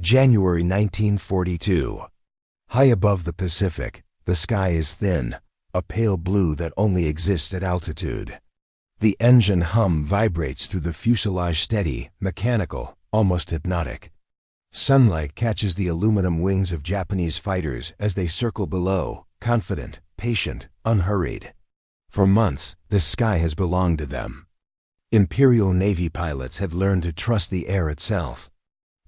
January 1942. High above the Pacific, the sky is thin, a pale blue that only exists at altitude. The engine hum vibrates through the fuselage, steady, mechanical, almost hypnotic. Sunlight catches the aluminum wings of Japanese fighters as they circle below, confident, patient, unhurried. For months, the sky has belonged to them. Imperial Navy pilots had learned to trust the air itself.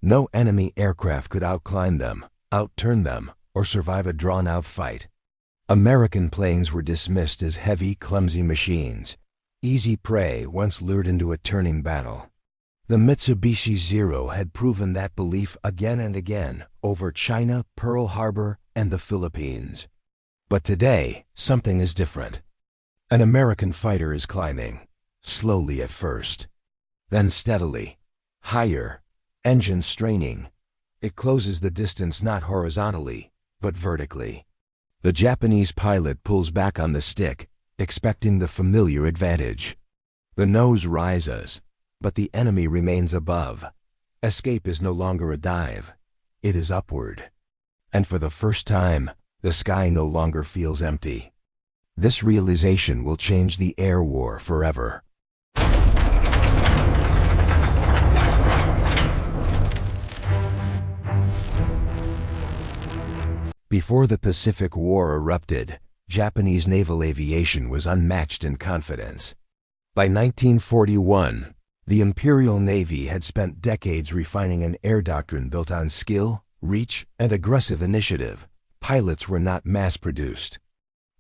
No enemy aircraft could outclimb them, outturn them, or survive a drawn-out fight. American planes were dismissed as heavy, clumsy machines, easy prey once lured into a turning battle. The Mitsubishi Zero had proven that belief again and again over China, Pearl Harbor, and the Philippines. But today, something is different. An American fighter is climbing, slowly at first, then steadily, higher, engine straining. It closes the distance not horizontally, but vertically. The Japanese pilot pulls back on the stick, expecting the familiar advantage. The nose rises, but the enemy remains above. Escape is no longer a dive, it is upward. And for the first time, the sky no longer feels empty. This realization will change the air war forever. Before the Pacific War erupted, Japanese naval aviation was unmatched in confidence. By 1941, the Imperial Navy had spent decades refining an air doctrine built on skill, reach, and aggressive initiative. Pilots were not mass-produced.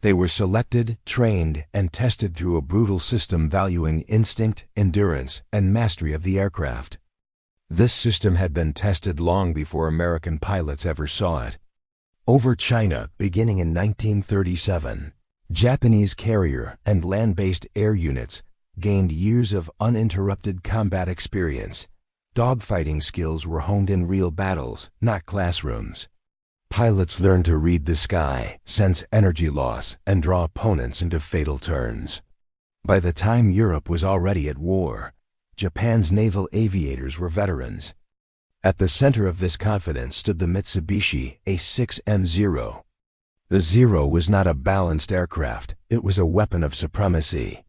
They were selected, trained, and tested through a brutal system valuing instinct, endurance, and mastery of the aircraft. This system had been tested long before American pilots ever saw it. Over China, beginning in 1937, Japanese carrier and land-based air units gained years of uninterrupted combat experience. Dogfighting skills were honed in real battles, not classrooms. Pilots learned to read the sky, sense energy loss, and draw opponents into fatal turns. By the time Europe was already at war, Japan's naval aviators were veterans. At the center of this confidence stood the Mitsubishi A6M Zero. The Zero was not a balanced aircraft, it was a weapon of supremacy.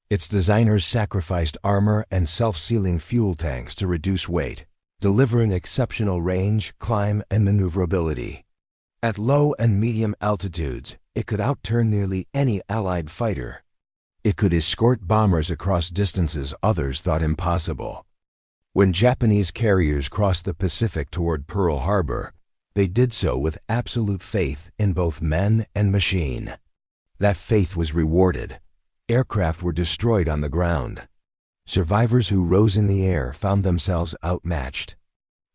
Its designers sacrificed armor and self-sealing fuel tanks to reduce weight, delivering exceptional range, climb, and maneuverability. At low and medium altitudes, it could outturn nearly any Allied fighter. It could escort bombers across distances others thought impossible. When Japanese carriers crossed the Pacific toward Pearl Harbor, they did so with absolute faith in both men and machine. That faith was rewarded. Aircraft were destroyed on the ground. Survivors who rose in the air found themselves outmatched.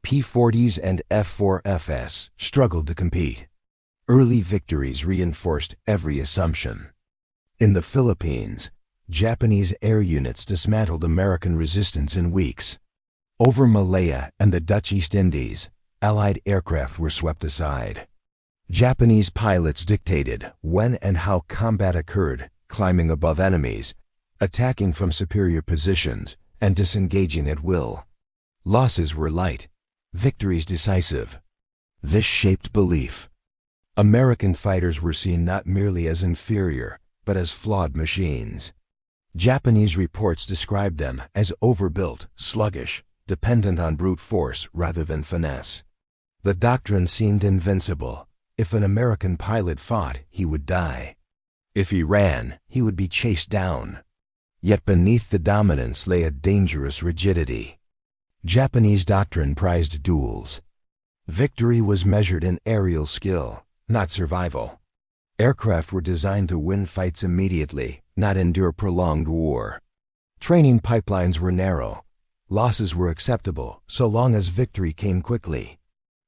P-40s and F-4FS struggled to compete. Early victories reinforced every assumption. In the Philippines, Japanese air units dismantled American resistance in weeks. Over Malaya and the Dutch East Indies, Allied aircraft were swept aside. Japanese pilots dictated when and how combat occurred, climbing above enemies, attacking from superior positions, and disengaging at will. Losses were light, victories decisive. This shaped belief. American fighters were seen not merely as inferior, but as flawed machines. Japanese reports described them as overbuilt, sluggish, dependent on brute force rather than finesse. The doctrine seemed invincible. If an American pilot fought, he would die. If he ran, he would be chased down. Yet beneath the dominance lay a dangerous rigidity. Japanese doctrine prized duels. Victory was measured in aerial skill, not survival. Aircraft were designed to win fights immediately, not endure prolonged war. Training pipelines were narrow. Losses were acceptable so long as victory came quickly.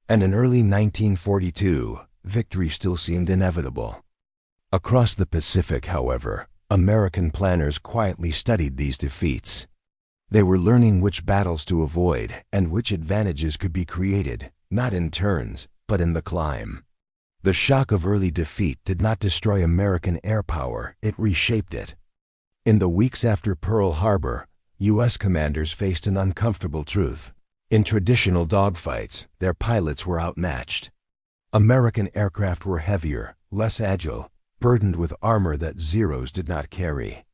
And in early 1942, victory still seemed inevitable. Across the Pacific, however, American planners quietly studied these defeats. They were learning which battles to avoid and which advantages could be created, not in turns, but in the climb. The shock of early defeat did not destroy American air power, it reshaped it. In the weeks after Pearl Harbor, U.S. commanders faced an uncomfortable truth. In traditional dogfights, their pilots were outmatched. American aircraft were heavier, less agile, burdened with armor that Zeros did not carry.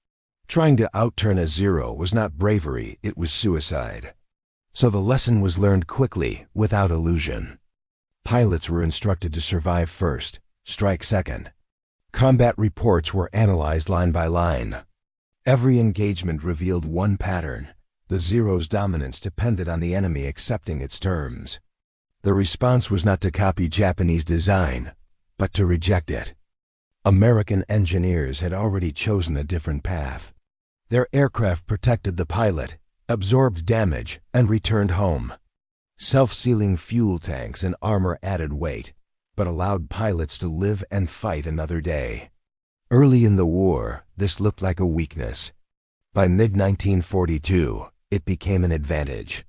Trying to outturn a Zero was not bravery, it was suicide. So the lesson was learned quickly, without illusion. Pilots were instructed to survive first, strike second. Combat reports were analyzed line by line. Every engagement revealed one pattern. The Zero's dominance depended on the enemy accepting its terms. The response was not to copy Japanese design, but to reject it. American engineers had already chosen a different path. Their aircraft protected the pilot, absorbed damage, and returned home. Self-sealing fuel tanks and armor added weight, but allowed pilots to live and fight another day. Early in the war, this looked like a weakness. By mid-1942, it became an advantage.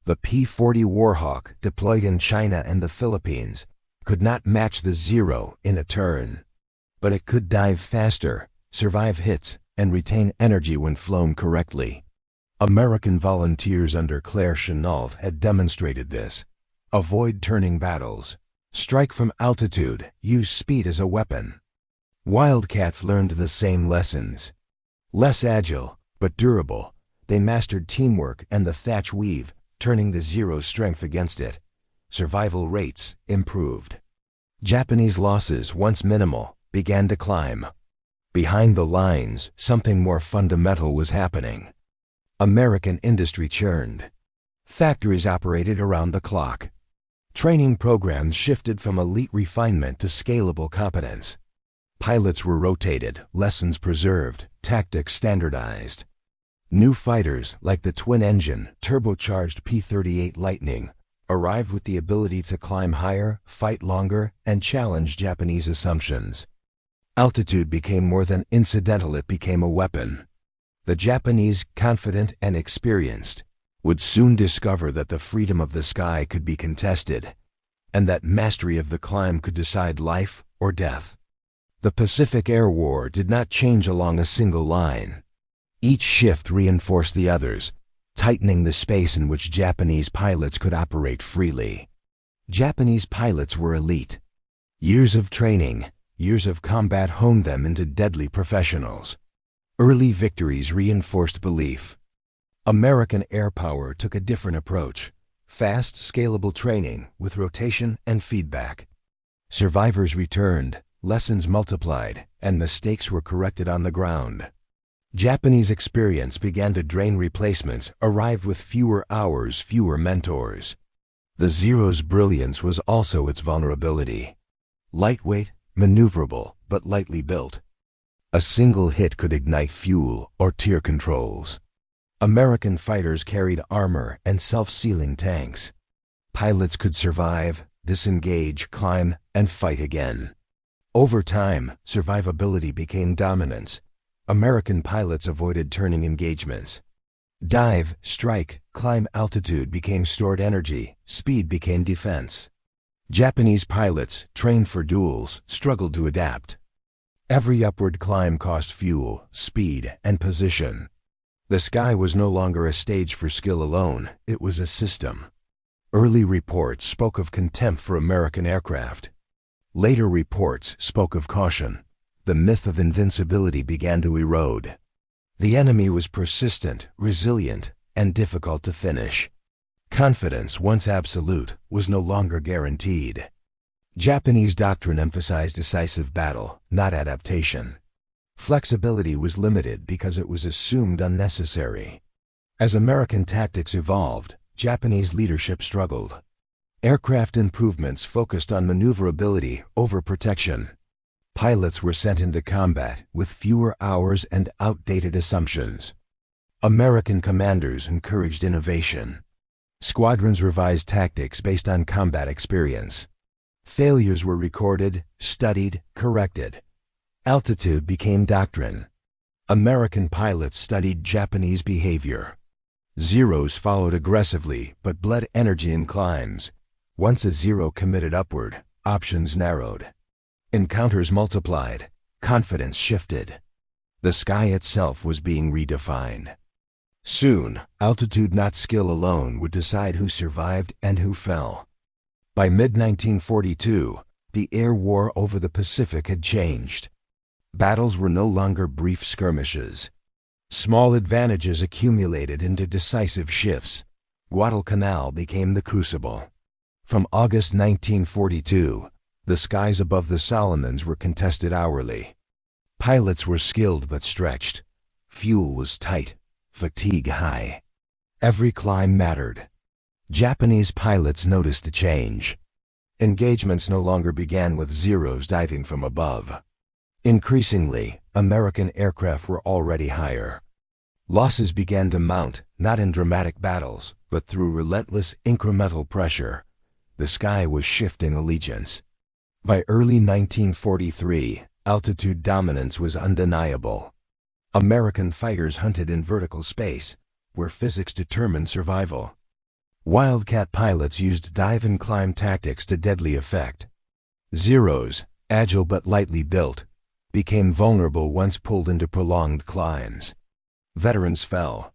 The P-40 Warhawk, deployed in China and the Philippines, could not match the Zero in a turn. But it could dive faster, survive hits, and retain energy when flown correctly. American volunteers under Claire Chennault had demonstrated this. Avoid turning battles. Strike from altitude. Use speed as a weapon. Wildcats learned the same lessons. Less agile, but durable, they mastered teamwork and the thatch weave, turning the Zero's strength against it. Survival rates improved. Japanese losses, once minimal, began to climb. Behind the lines, something more fundamental was happening. American industry churned. Factories operated around the clock. Training programs shifted from elite refinement to scalable competence. Pilots were rotated, lessons preserved, tactics standardized. New fighters, like the twin-engine, turbocharged P-38 Lightning, arrived with the ability to climb higher, fight longer, and challenge Japanese assumptions. Altitude became more than incidental, it became a weapon. The Japanese, confident and experienced, would soon discover that the freedom of the sky could be contested, and that mastery of the climb could decide life or death. The Pacific Air War did not change along a single line. Each shift reinforced the others, tightening the space in which Japanese pilots could operate freely. Japanese pilots were elite. Years of training, years of combat honed them into deadly professionals. Early victories reinforced belief. American air power took a different approach. Fast, scalable training with rotation and feedback. Survivors returned, lessons multiplied, and mistakes were corrected on the ground. Japanese experience began to drain replacements, arrived with fewer hours, fewer mentors. The Zero's brilliance was also its vulnerability. Lightweight, maneuverable, but lightly built. A single hit could ignite fuel or tear controls. American fighters carried armor and self-sealing tanks. Pilots could survive, disengage, climb, and fight again. Over time, survivability became dominance. American pilots avoided turning engagements. Dive, strike, climb altitude became stored energy, speed became defense. Japanese pilots, trained for duels, struggled to adapt. Every upward climb cost fuel, speed, and position. The sky was no longer a stage for skill alone, it was a system. Early reports spoke of contempt for American aircraft. Later reports spoke of caution. The myth of invincibility began to erode. The enemy was persistent, resilient, and difficult to finish. Confidence, once absolute, was no longer guaranteed. Japanese doctrine emphasized decisive battle, not adaptation. Flexibility was limited because it was assumed unnecessary. As American tactics evolved, Japanese leadership struggled. Aircraft improvements focused on maneuverability over protection. Pilots were sent into combat with fewer hours and outdated assumptions. American commanders encouraged innovation. Squadrons revised tactics based on combat experience. Failures were recorded, studied, corrected. Altitude became doctrine. American pilots studied Japanese behavior. Zeros followed aggressively but bled energy in climbs. Once a Zero committed upward, options narrowed. Encounters multiplied, confidence shifted. The sky itself was being redefined. Soon, altitude, not skill alone, would decide who survived and who fell. By mid-1942, the air war over the Pacific had changed. Battles were no longer brief skirmishes. Small advantages accumulated into decisive shifts. Guadalcanal became the crucible. From August 1942, the skies above the Solomons were contested hourly. Pilots were skilled but stretched. Fuel was tight, fatigue high. Every climb mattered. Japanese pilots noticed the change. Engagements no longer began with Zeros diving from above. Increasingly, American aircraft were already higher. Losses began to mount, not in dramatic battles, but through relentless incremental pressure. The sky was shifting allegiance. By early 1943, altitude dominance was undeniable. American fighters hunted in vertical space, where physics determined survival. Wildcat pilots used dive and climb tactics to deadly effect. Zeros, agile but lightly built, became vulnerable once pulled into prolonged climbs. Veterans fell.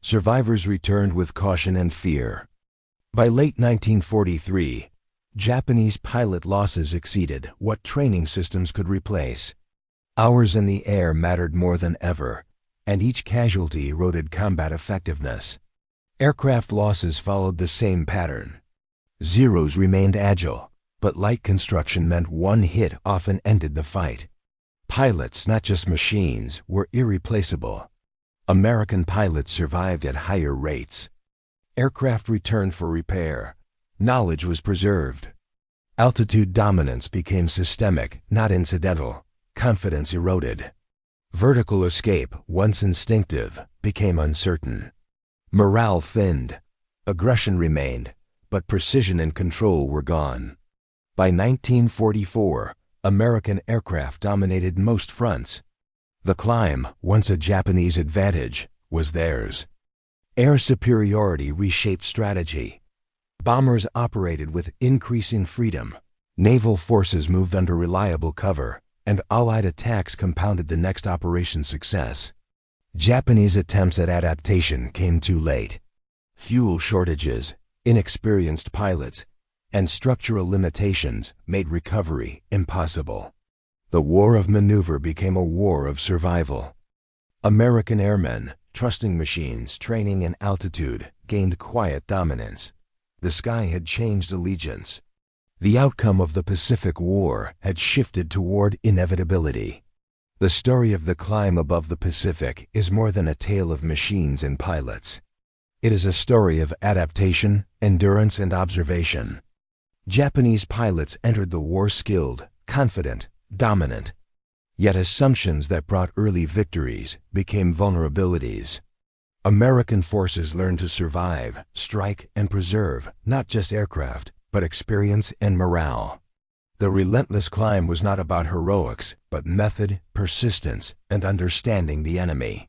Survivors returned with caution and fear. By late 1943, Japanese pilot losses exceeded what training systems could replace. Hours in the air mattered more than ever, and each casualty eroded combat effectiveness. Aircraft losses followed the same pattern. Zeros remained agile, but light construction meant one hit often ended the fight. Pilots, not just machines, were irreplaceable. American pilots survived at higher rates. Aircraft returned for repair. Knowledge was preserved. Altitude dominance became systemic, not incidental. Confidence eroded. Vertical escape, once instinctive, became uncertain. Morale thinned. Aggression remained, but precision and control were gone. By 1944, American aircraft dominated most fronts. The climb, once a Japanese advantage, was theirs. Air superiority reshaped strategy. Bombers operated with increasing freedom. Naval forces moved under reliable cover, and Allied attacks compounded the next operation's success. Japanese attempts at adaptation came too late. Fuel shortages, inexperienced pilots, and structural limitations made recovery impossible. The war of maneuver became a war of survival. American airmen, trusting machines, training in altitude, gained quiet dominance. The sky had changed allegiance. The outcome of the Pacific War had shifted toward inevitability. The story of the climb above the Pacific is more than a tale of machines and pilots. It is a story of adaptation, endurance, and observation. Japanese pilots entered the war skilled, confident, dominant. Yet assumptions that brought early victories became vulnerabilities. American forces learned to survive, strike, and preserve not just aircraft, but experience and morale. The relentless climb was not about heroics, but method, persistence, and understanding the enemy.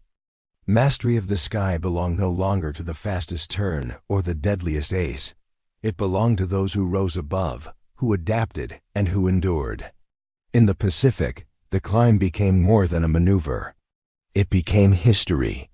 Mastery of the sky belonged no longer to the fastest turn or the deadliest ace. It belonged to those who rose above, who adapted, and who endured. In the Pacific, the climb became more than a maneuver. It became history.